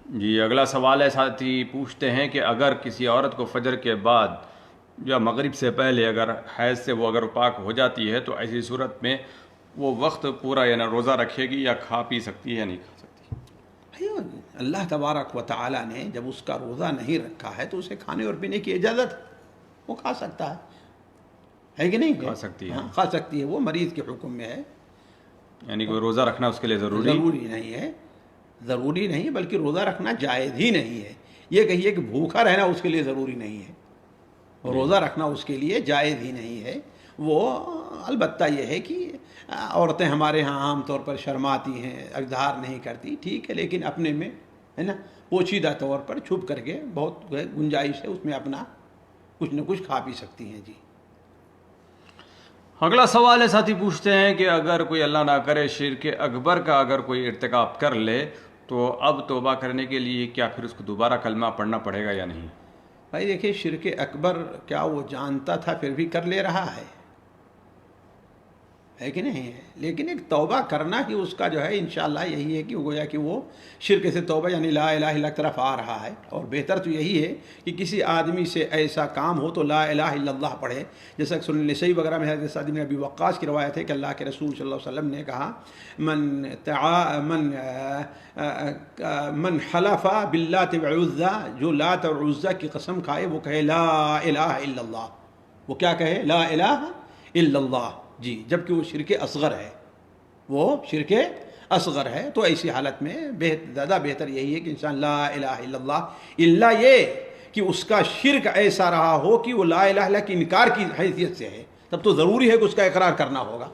جی اگلا سوال ہے، ساتھی پوچھتے ہیں کہ اگر کسی عورت کو فجر کے بعد یا مغرب سے پہلے اگر حیض سے وہ اگر پاک ہو جاتی ہے تو ایسی صورت میں وہ وقت پورا یعنی روزہ رکھے گی یا کھا پی سکتی ہے یا نہیں کھا سکتی؟ اللہ تبارک و تعالیٰ نے جب اس کا روزہ نہیں رکھا ہے تو اسے کھانے اور پینے کی اجازت ہے، وہ کھا سکتا ہے کہ نہیں؟ کھا سکتی ہے. ہاں کھا سکتی ہے، وہ مریض کے حکم میں ہے. یعنی کوئی روزہ رکھنا اس کے لیے ضروری نہیں ہے، ضروری نہیں، بلکہ روزہ رکھنا جائز ہی نہیں ہے. یہ کہیے کہ بھوکا رہنا اس کے لیے ضروری نہیں ہے، روزہ رکھنا اس کے لیے جائز ہی نہیں ہے. وہ البتہ یہ ہے کہ عورتیں ہمارے ہاں عام طور پر شرماتی ہیں، اظہار نہیں کرتی، ٹھیک ہے، لیکن اپنے میں ہے نا پوشیدہ طور پر چھپ کر کے بہت گنجائش ہے، اس میں اپنا کچھ نہ کچھ کھا پی سکتی ہیں. جی اگلا سوال ہے، ساتھی پوچھتے ہیں کہ اگر کوئی اللہ نہ کرے شرک اکبر کا اگر کوئی ارتکاب کر لے تو اب توبہ کرنے کے لیے کیا پھر اس کو دوبارہ کلمہ پڑھنا پڑے گا یا نہیں؟ بھائی دیکھیے، شرک اکبر کیا وہ جانتا تھا پھر بھی کر لے رہا ہے کہ نہیں ہے؟ لیکن ایک توبہ کرنا ہی اس کا جو ہے انشاءاللہ یہی ہے کہ گویا کہ وہ شرک سے توبہ یعنی لا الہ الا اللہ کی طرف آ رہا ہے. اور بہتر تو یہی ہے کہ کسی آدمی سے ایسا کام ہو تو لا الہ الا اللہ پڑھے. جیسا کہ سنن نسائی وغیرہ میں حضرت سعد بن ابی وقاص کی روایت ہے کہ اللہ کے رسول صلی اللہ علیہ وسلم نے کہا من حلف باللات والعزى، جو لات اور عزیٰ کی قسم کھائے وہ کہے لا الہ الا اللہ. وہ کیا کہے؟ لا الہ الا اللہ. جی جبکہ وہ شرک اصغر ہے، وہ شرک اصغر ہے. تو ایسی حالت میں زیادہ بہتر یہی ہے کہ انسان لا الہ الا اللہ، الا یہ کہ اس کا شرک ایسا رہا ہو کہ وہ لا الہ الا اللہ کی انکار کی حیثیت سے ہے، تب تو ضروری ہے کہ اس کا اقرار کرنا ہوگا،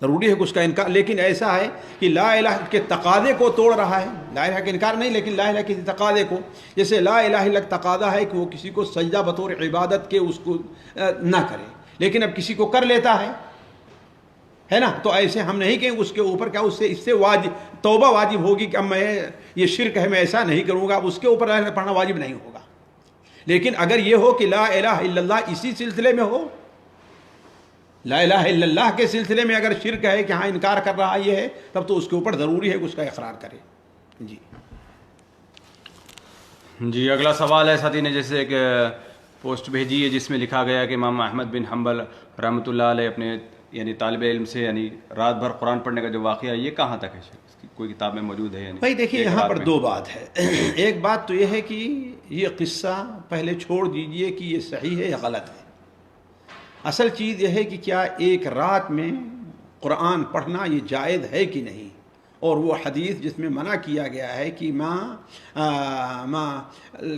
ضروری ہے کہ اس کا انکار. لیکن ایسا ہے کہ لا الہ کے تقاضے کو توڑ رہا ہے، لا الہ کا انکار نہیں لیکن لا الہ کے تقاضے کو، جیسے لا الہ الا اللہ تقاضا ہے کہ وہ کسی کو سجدہ بطور عبادت کے اس کو نہ کرے، لیکن اب کسی کو کر لیتا ہے نا. تو ایسے ہم نہیں کہیں اس کے اوپر کیا اس سے واجب توبہ واجب ہوگی کہ اب میں یہ شرک ہے میں ایسا نہیں کروں گا، اب اس کے اوپر پڑھنا واجب نہیں ہوگا. لیکن اگر یہ ہو کہ لا الہ الا اللہ اسی سلسلے میں ہو، لا الہ الا اللہ کے سلسلے میں اگر شرک ہے کہ ہاں انکار کر رہا یہ ہے، تب تو اس کے اوپر ضروری ہے کہ اس کا اقرار کرے. جی اگلا سوال ہے، ساتھی نے جیسے ایک پوسٹ بھیجی ہے جس میں لکھا گیا کہ امام احمد بن حنبل رحمۃ اللہ علیہ اپنے یعنی طالب علم سے یعنی رات بھر قرآن پڑھنے کا جو واقعہ ہے یہ کہاں تک ہے؟ اس کی کوئی کتاب میں موجود ہے یا نہیں؟ بھائی دیکھیے یہاں پر دو بات ہے. ایک بات تو یہ ہے کہ یہ قصہ پہلے چھوڑ دیجئے کہ یہ صحیح ہے یا غلط ہے. اصل چیز یہ ہے کہ کیا ایک رات میں قرآن پڑھنا یہ جائز ہے کہ نہیں، اور وہ حدیث جس میں منع کیا گیا ہے کہ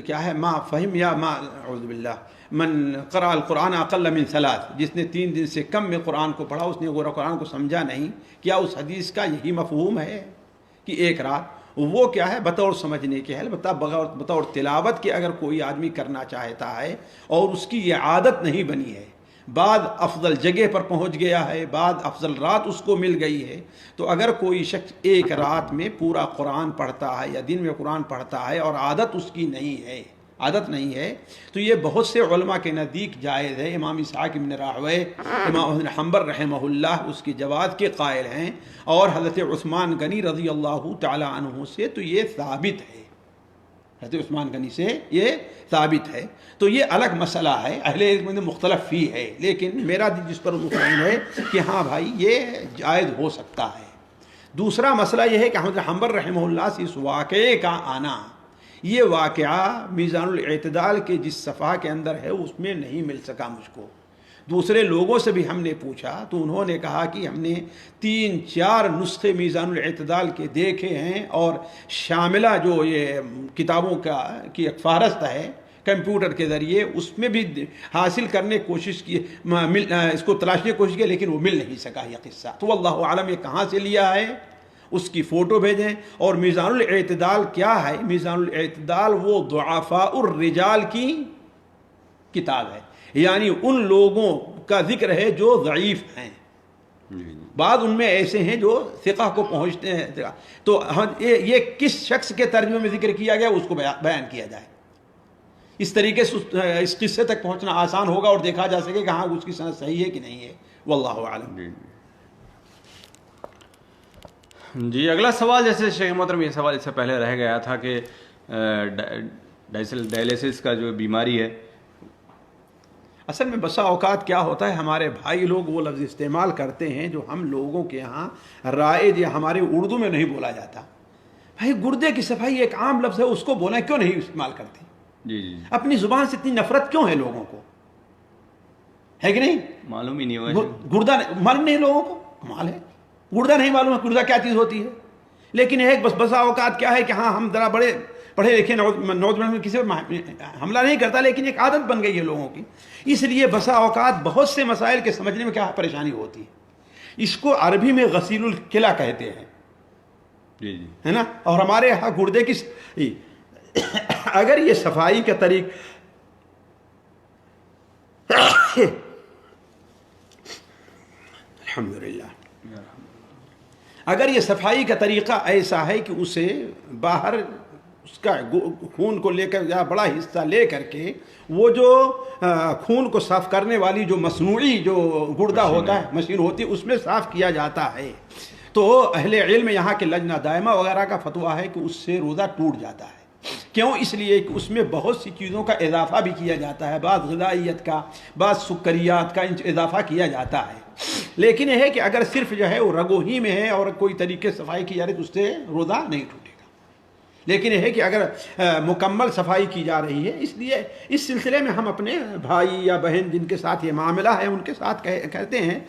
کیا ہے ما فہم یا ما اعوذ باللہ من قرأ القرآن اقل من ثلاث، جس نے 3 دن سے کم میں قرآن کو پڑھا اس نے قرآن کو سمجھا نہیں. کیا اس حدیث کا یہی مفہوم ہے کہ ایک رات؟ وہ کیا ہے بطور سمجھنے کے ہے، البتہ بطور تلاوت کے اگر کوئی آدمی کرنا چاہتا ہے اور اس کی یہ عادت نہیں بنی ہے، بعد افضل جگہ پر پہنچ گیا ہے، بعد افضل رات اس کو مل گئی ہے، تو اگر کوئی شخص ایک رات میں پورا قرآن پڑھتا ہے یا دن میں قرآن پڑھتا ہے اور عادت اس کی نہیں ہے تو یہ بہت سے علماء کے نزدیک جائز ہے۔ امام اسحاق بن راہویہ، امام بن حنبل رحمہ اللہ اس کی جواز کے قائل ہیں، اور حضرت عثمان غنی رضی اللہ تعالی عنہ سے تو یہ ثابت ہے، حضرت عثمان غنی سے یہ ثابت ہے۔ تو یہ الگ مسئلہ ہے، اہل علم میں مختلف فی ہے، لیکن میرا جس پر مطمئن ہے کہ ہاں بھائی یہ جائز ہو سکتا ہے۔ دوسرا مسئلہ یہ ہے کہ حضرت حنبل رحمہ اللہ سے اس واقعے کا آنا، یہ واقعہ میزان الاعتدال کے جس صفحہ کے اندر ہے اس میں نہیں مل سکا مجھ کو۔ دوسرے لوگوں سے بھی ہم نے پوچھا تو انہوں نے کہا کہ ہم نے 3-4 نسخے میزان الاعتدال کے دیکھے ہیں، اور شاملہ جو یہ کتابوں کی ایک فہرست ہے کمپیوٹر کے ذریعے، اس میں بھی حاصل کرنے کی کوشش کی، اس کو تلاشنے کی کوشش کی، لیکن وہ مل نہیں سکا یہ قصہ۔ تو اللہ عالم یہ کہاں سے لیا ہے، اس کی فوٹو بھیجیں۔ اور میزان الاعتدال کیا ہے؟ میزان الاعتدال وہ ضعفاء الرجال کی کتاب ہے، یعنی ان لوگوں کا ذکر ہے جو ضعیف ہیں، بعض ان میں ایسے ہیں جو ثقہ کو پہنچتے ہیں۔ تو یہ کس شخص کے ترجمے میں ذکر کیا گیا اس کو بیان کیا جائے، اس طریقے سے اس قصے تک پہنچنا آسان ہوگا اور دیکھا جا سکے کہ ہاں اس کی سند صحیح ہے کہ نہیں ہے۔ واللہ اعلم۔ جی اگلا سوال، جیسے شیخ محترم یہ سوال اس سے پہلے رہ گیا تھا کہ ڈائلیسس کا جو بیماری ہے، اصل میں بسا اوقات کیا ہوتا ہے، ہمارے بھائی لوگ وہ لفظ استعمال کرتے ہیں جو ہم لوگوں کے ہاں رائج یا ہمارے اردو میں نہیں بولا جاتا۔ بھائی گردے کی صفائی ایک عام لفظ ہے، اس کو بولا کیوں نہیں استعمال کرتے؟ جی اپنی زبان سے اتنی نفرت کیوں ہے لوگوں کو، ہے کہ نہیں؟ معلوم ہی نہیں ہوا، گردہ معلوم نہیں لوگوں کو، کمال ہے، گردہ نہیں معلوم ہے گردہ کیا چیز ہوتی ہے۔ لیکن ایک بسا اوقات کیا ہے کہ ہاں ہم ذرا بڑے پڑھے لکھے نوجوان میں کسی پر حملہ نہیں کرتا، لیکن ایک عادت بن گئی ہے لوگوں کی، اس لیے بسا اوقات بہت سے مسائل کے سمجھنے میں کیا پریشانی ہوتی ہے۔ اس کو عربی میں غسیل الکلا کہتے ہیں، جی ہے نا، اور ہمارے یہاں گردے کی اگر یہ صفائی کا طریق الحمدللہ، اگر یہ صفائی کا طریقہ ایسا ہے کہ اسے باہر اس کا خون کو لے کر یا بڑا حصہ لے کر کے وہ جو خون کو صاف کرنے والی جو مصنوعی جو گردہ ہوتا ہے، مشین ہوتی ہے، اس میں صاف کیا جاتا ہے، تو اہل علم یہاں کے لجنہ دائمہ وغیرہ کا فتویٰ ہے کہ اس سے روزہ ٹوٹ جاتا ہے۔ کیوں؟ اس لیے کہ اس میں بہت سی چیزوں کا اضافہ بھی کیا جاتا ہے، بعض غذائیت کا، بعض سکریات کا اضافہ کیا جاتا ہے۔ لیکن یہ ہے کہ اگر صرف جو ہے وہ رگو ہی میں ہے اور کوئی طریقے صفائی کی جا رہی تو اس سے روزہ نہیں ٹوٹے گا۔ لیکن یہ ہے کہ اگر مکمل صفائی کی جا رہی ہے، اس لیے اس سلسلے میں ہم اپنے بھائی یا بہن جن کے ساتھ یہ معاملہ ہے ان کے ساتھ کہتے ہیں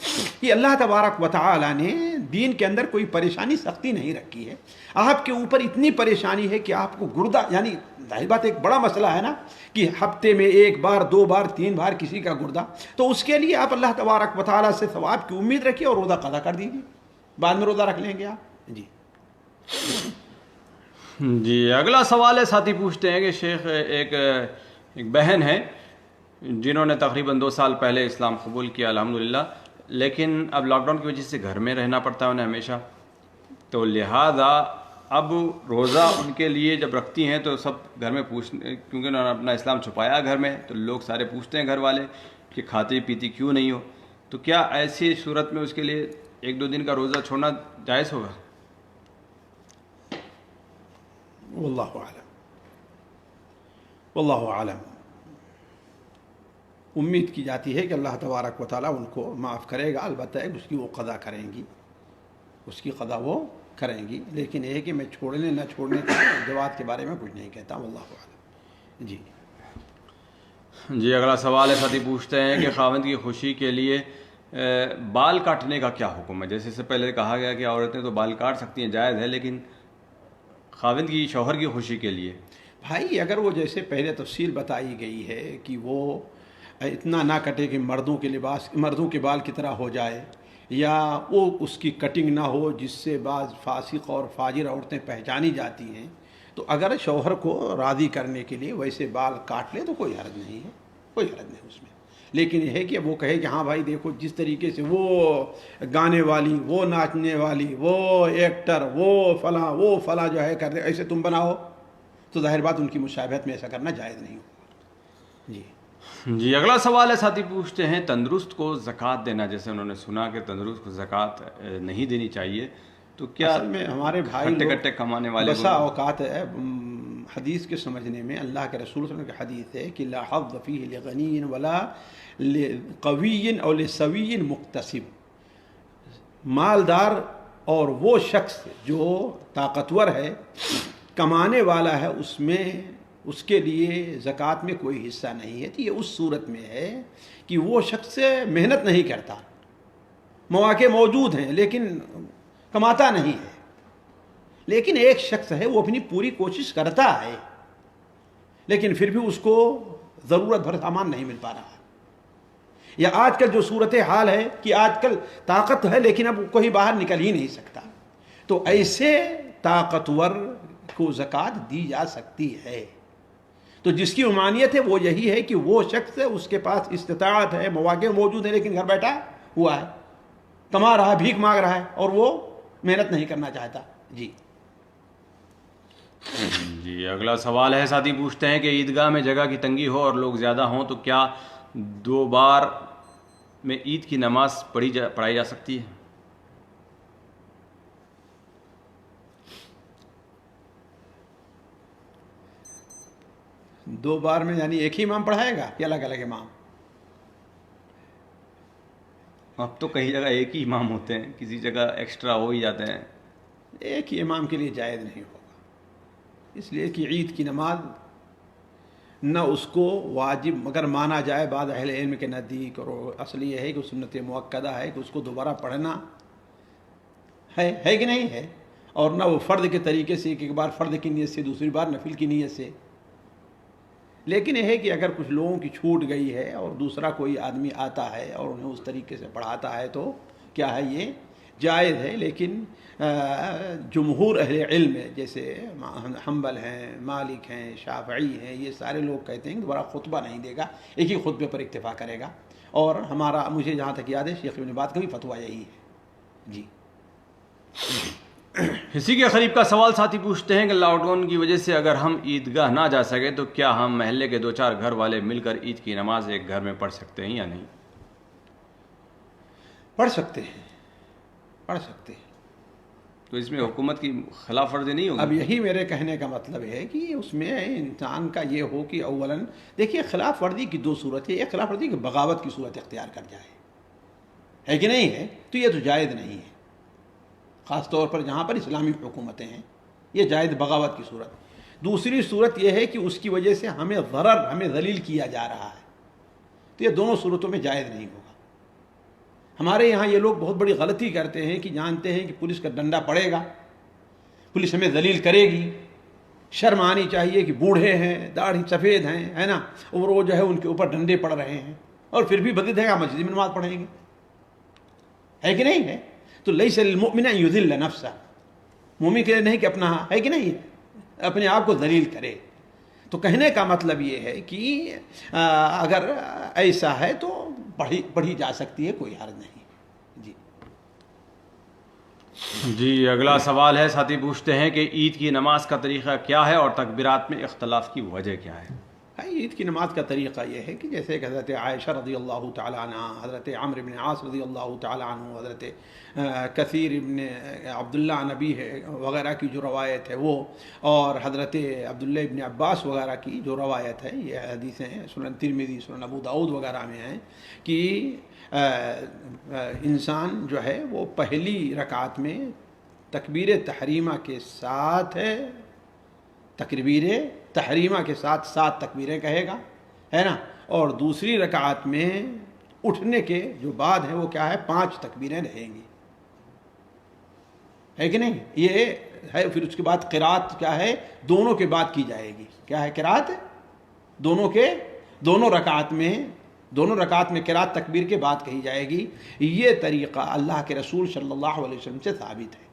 کہ اللہ تبارک و تعالی نے دین کے اندر کوئی پریشانی سختی نہیں رکھی ہے۔ آپ کے اوپر اتنی پریشانی ہے کہ آپ کو گردہ، یعنی ظاہر بات ایک بڑا مسئلہ ہے نا کہ ہفتے میں 1 بار 2 بار 3 بار کسی کا گردہ، تو اس کے لیے آپ اللہ تبارک و تعالی سے ثواب کی امید رکھیے اور روزہ قضا کر دیجیے، بعد میں روزہ رکھ لیں گے آپ۔ جی اگلا سوال ہے، ساتھی پوچھتے ہیں کہ شیخ ایک بہن ہے جنہوں نے تقریباً 2 سال پہلے اسلام قبول کیا الحمدللہ، لیکن اب لاک ڈاؤن کی وجہ سے گھر میں رہنا پڑتا ہے انہیں ہمیشہ، تو لہٰذا اب روزہ ان کے لیے جب رکھتی ہیں تو سب گھر میں کیونکہ انہوں نے اپنا اسلام چھپایا گھر میں، تو لوگ سارے پوچھتے ہیں گھر والے کہ کھاتی پیتی کیوں نہیں ہو، تو کیا ایسی صورت میں اس کے لیے 1-2 دن کا روزہ چھوڑنا جائز ہوگا؟ واللہ اعلم، واللہ اعلم۔ امید کی جاتی ہے کہ اللہ تبارک و تعالیٰ ان کو معاف کرے گا، البتہ اس کی وہ قضا کریں گی، اس کی قضا وہ کریں گی، لیکن یہ ہے کہ میں چھوڑنے نہ چھوڑنے کے جواز کے بارے میں کچھ نہیں کہتا، واللہ اعلم۔ جی اگلا سوال ہے، ساتھی پوچھتے ہیں کہ خاوند کی خوشی کے لیے بال کاٹنے کا کیا حکم ہے؟ جیسے اس سے پہلے کہا گیا کہ عورتیں تو بال کاٹ سکتی ہیں، جائز ہے، لیکن خاوند کی شوہر کی خوشی کے لیے بھائی اگر وہ جیسے پہلے تفصیل بتائی گئی ہے کہ وہ اتنا نہ کٹے کہ مردوں کے بال کی طرح ہو جائے، یا وہ اس کی کٹنگ نہ ہو جس سے بعض فاسق اور فاجر عورتیں پہچانی جاتی ہیں، تو اگر شوہر کو راضی کرنے کے لیے ویسے بال کاٹ لے تو کوئی حرج نہیں ہے، کوئی حرج نہیں اس میں۔ لیکن یہ ہے کہ وہ کہے کہ ہاں بھائی دیکھو جس طریقے سے وہ گانے والی، وہ ناچنے والی، وہ ایکٹر، وہ فلاں جو ہے کر دے، ایسے تم بناؤ، تو ظاہر بات ان کی مشابہت میں ایسا کرنا جائز نہیں ہوگا. جی جی اگلا سوال ہے، ساتھی پوچھتے ہیں تندرست کو زکوٰۃ دینا، جیسے انہوں نے سنا کہ تندرست کو زکوٰۃ نہیں دینی چاہیے، تو کیا اصل میں ہمارے بھائی ہٹے کٹے کمانے والے بسا اوقات ہے حدیث کے سمجھنے میں، اللہ کے رسول صلی اللہ علیہ وسلم کی حدیث ہے کہ لا حظ فیہ لغنی ولا لقوی او لسوی مقتصب، مالدار اور وہ شخص جو طاقتور ہے، کمانے والا ہے، اس میں اس کے لیے زکوٰۃ میں کوئی حصہ نہیں ہے. تو یہ اس صورت میں ہے کہ وہ شخص محنت نہیں کرتا، مواقع موجود ہیں لیکن کماتا نہیں ہے. لیکن ایک شخص ہے وہ اپنی پوری کوشش کرتا ہے، لیکن پھر بھی اس کو ضرورت بھر سامان نہیں مل پا رہا. یا آج کل جو صورت حال ہے کہ آج کل طاقت ہے لیکن اب کوئی باہر نکل ہی نہیں سکتا، تو ایسے طاقتور کو زکوٰۃ دی جا سکتی ہے. تو جس کی ممانعت ہے وہ یہی ہے کہ وہ شخص ہے، اس کے پاس استطاعت ہے، مواقع موجود ہیں، لیکن گھر بیٹھا ہوا ہے، کما رہا ہے، بھیک مانگ رہا ہے، اور وہ محنت نہیں کرنا چاہتا. جی جی اگلا سوال ہے، ساتھی پوچھتے ہیں کہ عیدگاہ میں جگہ کی تنگی ہو اور لوگ زیادہ ہوں تو کیا 2 بار میں عید کی نماز پڑھائی جا سکتی ہے؟ 2 بار میں یعنی ایک ہی امام پڑھائے گا کہ الگ الگ امام؟ اب تو کئی جگہ ایک ہی امام ہوتے ہیں، کسی جگہ ایکسٹرا ہو ہی جاتے ہیں. ایک ہی امام کے لیے جائز نہیں ہوگا، اس لیے کہ عید کی نماز نہ اس کو واجب مگر مانا جائے بعض اہل علم کے نزدیک، اور اصل یہ ہے کہ سنت مؤکدہ ہے کہ اس کو دوبارہ پڑھنا ہے کہ نہیں ہے، اور نہ وہ فرض کے طریقے سے کہ ایک بار فرض کی نیت سے، دوسری بار نفل کی نیت سے. لیکن یہ ہے کہ اگر کچھ لوگوں کی چھوٹ گئی ہے اور دوسرا کوئی آدمی آتا ہے اور انہیں اس طریقے سے پڑھاتا ہے تو کیا ہے، یہ جائز ہے. لیکن جمہور اہل علم جیسے حنبل ہیں، مالک ہیں، شافعی ہیں، یہ سارے لوگ کہتے ہیں کہ دوبارہ خطبہ نہیں دے گا، ایک ہی خطبے پر اکتفا کرے گا. اور مجھے جہاں تک یاد ہے شیخ ابن باز کا بھی فتویٰ یہی ہے. جی اسی کے قریب کا سوال ساتھی پوچھتے ہیں کہ لاک ڈاؤن کی وجہ سے اگر ہم عیدگاہ نہ جا سکے تو کیا ہم محلے کے 2-4 گھر والے مل کر عید کی نماز ایک گھر میں پڑھ سکتے ہیں یا نہیں؟ پڑھ سکتے ہیں. تو اس میں حکومت کی خلاف ورزی نہیں ہوگی؟ اب یہی میرے کہنے کا مطلب ہے کہ اس میں انسان کا یہ ہو کہ اولاً دیکھیے خلاف ورزی کی 2 صورت ہے. ایک خلاف ورزی کہ بغاوت کی صورت اختیار کر جائے، ہے کہ نہیں ہے، تو یہ تو جائز نہیں ہے، خاص طور پر جہاں پر اسلامی حکومتیں ہیں، یہ جائز بغاوت کی صورت. دوسری صورت یہ ہے کہ اس کی وجہ سے ہمیں ذلیل کیا جا رہا ہے، تو یہ دونوں صورتوں میں جائز نہیں ہوگا. ہمارے یہاں یہ لوگ بہت بڑی غلطی کرتے ہیں کہ جانتے ہیں کہ پولیس کا ڈنڈا پڑے گا، پولیس ہمیں ذلیل کرے گی، شرم آنی چاہیے کہ بوڑھے ہیں، داڑھی سفید ہیں، ہے نا، اور وہ جو ہے ان کے اوپر ڈنڈے پڑ رہے ہیں، اور پھر بھی بدید ہے کہ مسجد میں نماز پڑھیں گے، ہے کہ نہیں ہے. تو لیس للمؤمن ان یذل نفسہ، مومن کے لیے نہیں کہ اپنا، ہے کہ نہیں، اپنے آپ کو ذلیل کرے. تو کہنے کا مطلب یہ ہے کہ اگر ایسا ہے تو پڑھی جا سکتی ہے، کوئی حرج نہیں. جی اگلا سوال ہے، ساتھی پوچھتے ہیں کہ عید کی نماز کا طریقہ کیا ہے اور تکبیرات میں اختلاف کی وجہ کیا ہے؟ عید کی نماز کا طریقہ یہ ہے کہ جیسے کہ حضرت عائشہ رضی اللہ تعالیٰ عنہ، حضرت عمرو بن عاص رضی اللہ تعالیٰ عنہ، حضرت کثیر ابن عبداللہ نبی وغیرہ کی جو روایت ہے وہ، اور حضرت عبداللہ ابن عباس وغیرہ کی جو روایت ہے، یہ حدیثیں سنن ترمذی، سنن ابو داؤد وغیرہ میں ہیں کہ انسان جو ہے وہ پہلی رکعت میں تکبیر تحریمہ کے ساتھ تکبیر تحریمہ کے ساتھ 7 تکبیریں کہے گا، ہے نا، اور دوسری رکعت میں اٹھنے کے جو بعد ہے وہ کیا ہے، 5 تکبیریں رہیں گی، ہے کہ نہیں. یہ ہے. پھر اس کے بعد قرات کیا ہے، دونوں کے بعد کی جائے گی. کیا ہے قرات؟ دونوں رکعت میں قرات تکبیر کے بعد کہی جائے گی. یہ طریقہ اللہ کے رسول صلی اللہ علیہ وسلم سے ثابت ہے.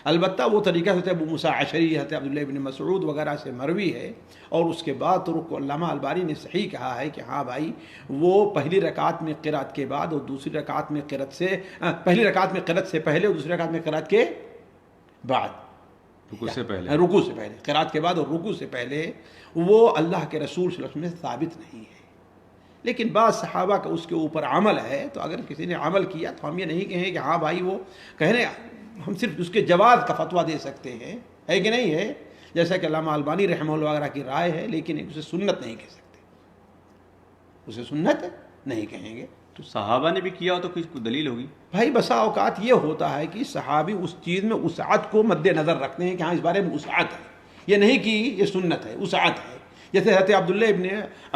البتہ وہ طریقہ حضرت ابو موسیٰ اشعری، حضرت عبداللہ ابن مسعود وغیرہ سے مروی ہے، اور اس کے بعد طرق کو علامہ البانی نے صحیح کہا ہے کہ ہاں بھائی وہ پہلی رکعت میں قرات کے بعد اور دوسری رکعت میں قرات سے پہلی رکعت میں قرات سے پہلے اور دوسری رکعت میں قرات کے بعد، رکوع سے پہلے، رکوع سے پہلے، قرات کے بعد اور رکوع سے پہلے، وہ اللہ کے رسول صلی اللہ علیہ وسلم سے ثابت نہیں ہے۔ لیکن بعض صحابہ کا اس کے اوپر عمل ہے، تو اگر کسی نے عمل کیا تو ہم یہ نہیں کہیں کہ ہاں بھائی وہ کہنے، ہم صرف اس کے جواز کا فتویٰ دے سکتے ہیں، ہے کہ نہیں ہے، جیسا کہ علامہ البانی رحمہ اللہ وغیرہ کی رائے ہے، لیکن اسے سنت نہیں کہہ سکتے، اسے سنت نہیں کہیں گے۔ تو صحابہ نے بھی کیا ہو تو کوئی دلیل ہوگی؟ بھائی بسا اوقات یہ ہوتا ہے کہ صحابی اس چیز میں وسعت کو مد نظر رکھتے ہیں کہ ہاں اس بارے میں وسعت ہے، یہ نہیں کہ یہ سنت ہے، وسعت ہے۔ جیسے حضرت عبداللہ ابن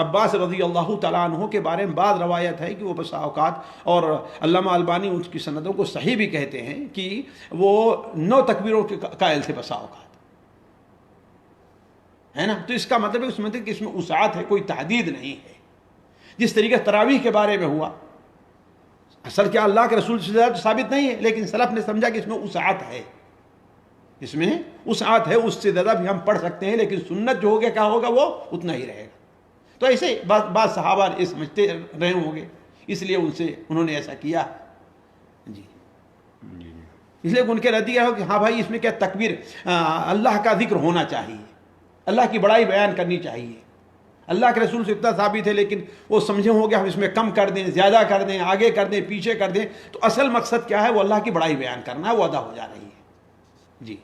عباس رضی اللہ تعالیٰ عنہ کے بارے میں بعض روایت ہے کہ وہ بسا اوقات، اور علامہ البانی اس کی سندوں کو صحیح بھی کہتے ہیں، کہ وہ 9 تکبیروں کے قائل تھے بسا اوقات، ہے نا۔ تو اس کا مطلب ہے اس کہ اس میں وسعت ہے، کوئی تحدید نہیں ہے۔ جس طریقے تراویح کے بارے میں ہوا، اصل کیا اللہ کے رسول سے زیادہ ثابت نہیں ہے، لیکن سلف نے سمجھا کہ اس میں وسعت ہے، اس میں وسعت ہے، اس سے زیادہ بھی ہم پڑھ سکتے ہیں، لیکن سنت جو ہوگا کیا ہوگا، وہ اتنا ہی رہے گا۔ تو ایسے بعض صحابہ یہ سمجھتے رہے ہوں گے، اس لیے انہوں نے ایسا کیا جی۔ اس لیے ان کے ردیہ ہو کہ ہاں بھائی اس میں کیا تکبیر، اللہ کا ذکر ہونا چاہیے، اللہ کی بڑائی بیان کرنی چاہیے، اللہ کے رسول سے اتنا ثابت ہے، لیکن وہ سمجھے ہوں گے ہم اس میں کم کر دیں، زیادہ کر دیں، آگے کر دیں، پیچھے کر دیں، تو اصل مقصد کیا ہے، وہ اللہ کی بڑائی بیان کرنا ہے، وہ ادا ہو جا رہی ہے جی۔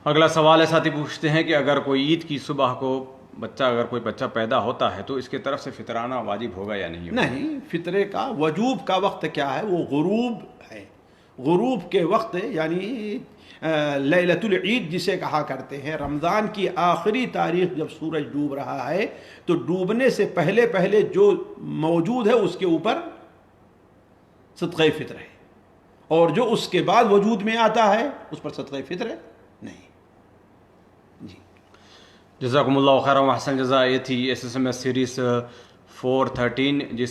اگلا سوال ہے، ساتھی پوچھتے ہیں کہ اگر کوئی عید کی صبح کو اگر کوئی بچہ پیدا ہوتا ہے تو اس کے طرف سے فطرانہ واجب ہوگا یا نہیں ہوگا؟ نہیں، فطرے کا وجوب کا وقت کیا ہے، وہ غروب ہے، غروب کے وقت، یعنی لیلۃ العید جسے کہا کرتے ہیں، رمضان کی آخری تاریخ جب سورج ڈوب رہا ہے تو ڈوبنے سے پہلے پہلے جو موجود ہے اس کے اوپر صدقہ فطر ہے، اور جو اس کے بعد وجود میں آتا ہے اس پر صدقہ فطر نہیں جی۔ جزاکم اللہ خیر و احسن جزا۔ یہ تھی SSMS سیریز 413 جس